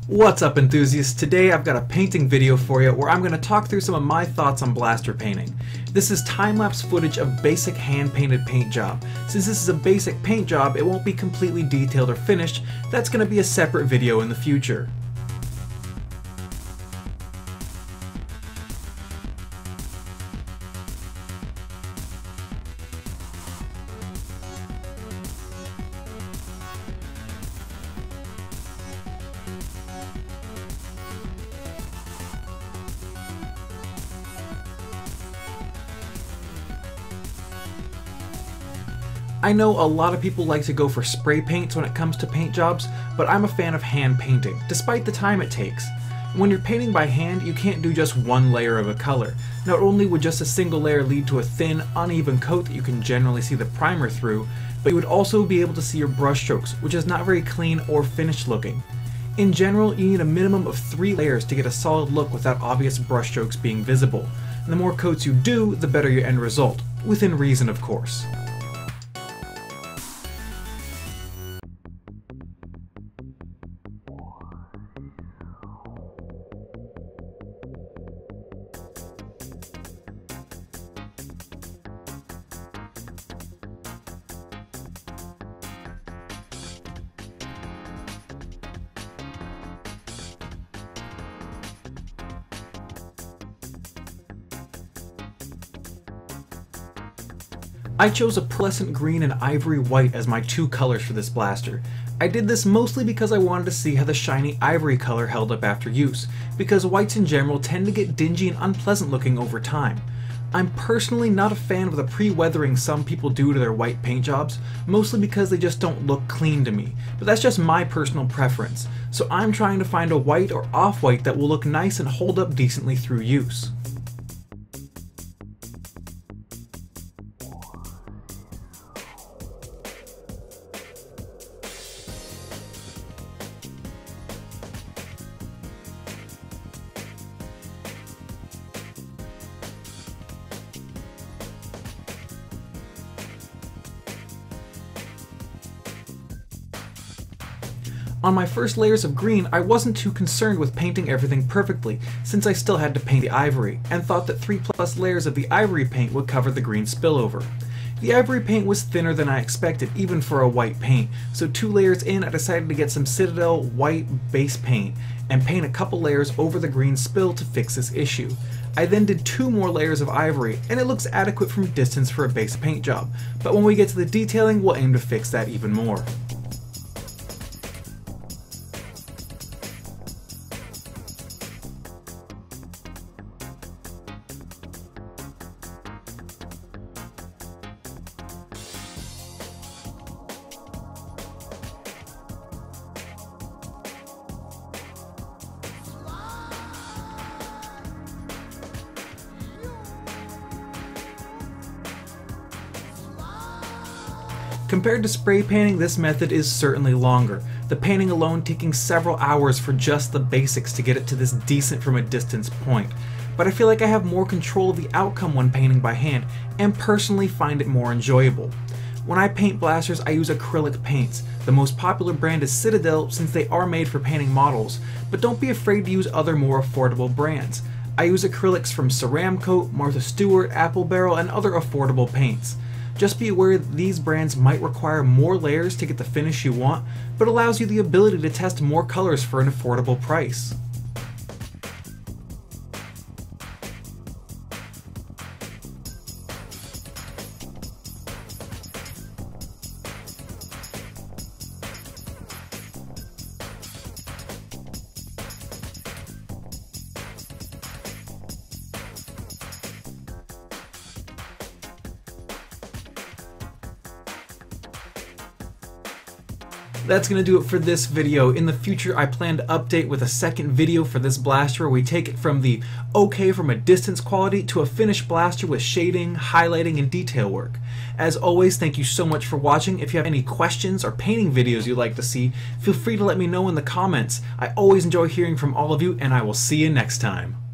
What's up, enthusiasts? Today I've got a painting video for you where I'm going to talk through some of my thoughts on blaster painting. This is time-lapse footage of basic hand-painted paint job. Since this is a basic paint job, it won't be completely detailed or finished. That's going to be a separate video in the future. I know a lot of people like to go for spray paints when it comes to paint jobs, but I'm a fan of hand painting, despite the time it takes. When you're painting by hand, you can't do just one layer of a color. Not only would just a single layer lead to a thin, uneven coat that you can generally see the primer through, but you would also be able to see your brush strokes, which is not very clean or finished looking. In general, you need a minimum of 3 layers to get a solid look without obvious brush strokes being visible. And the more coats you do, the better your end result, within reason of course. I chose a pearlescent green and ivory white as my 2 colors for this blaster. I did this mostly because I wanted to see how the shiny ivory color held up after use, because whites in general tend to get dingy and unpleasant looking over time. I'm personally not a fan of the pre-weathering some people do to their white paint jobs, mostly because they just don't look clean to me, but that's just my personal preference, so I'm trying to find a white or off-white that will look nice and hold up decently through use. On my first layers of green, I wasn't too concerned with painting everything perfectly, since I still had to paint the ivory, and thought that 3+ layers of the ivory paint would cover the green spillover. The ivory paint was thinner than I expected, even for a white paint, so 2 layers in I decided to get some Citadel white base paint, and paint a couple layers over the green spill to fix this issue. I then did 2 more layers of ivory, and it looks adequate from distance for a base paint job, but when we get to the detailing, we'll aim to fix that even more. Compared to spray painting, this method is certainly longer, the painting alone taking several hours for just the basics to get it to this decent from a distance point. But I feel like I have more control of the outcome when painting by hand, and personally find it more enjoyable. When I paint blasters, I use acrylic paints. The most popular brand is Citadel, since they are made for painting models, but don't be afraid to use other more affordable brands. I use acrylics from Ceramcoat, Martha Stewart, Apple Barrel, and other affordable paints. Just be aware that these brands might require more layers to get the finish you want, but allows you the ability to test more colors for an affordable price. That's going to do it for this video. In the future, I plan to update with a second video for this blaster where we take it from the okay from a distance quality to a finished blaster with shading, highlighting, and detail work. As always, thank you so much for watching. If you have any questions or painting videos you'd like to see, feel free to let me know in the comments. I always enjoy hearing from all of you, and I will see you next time.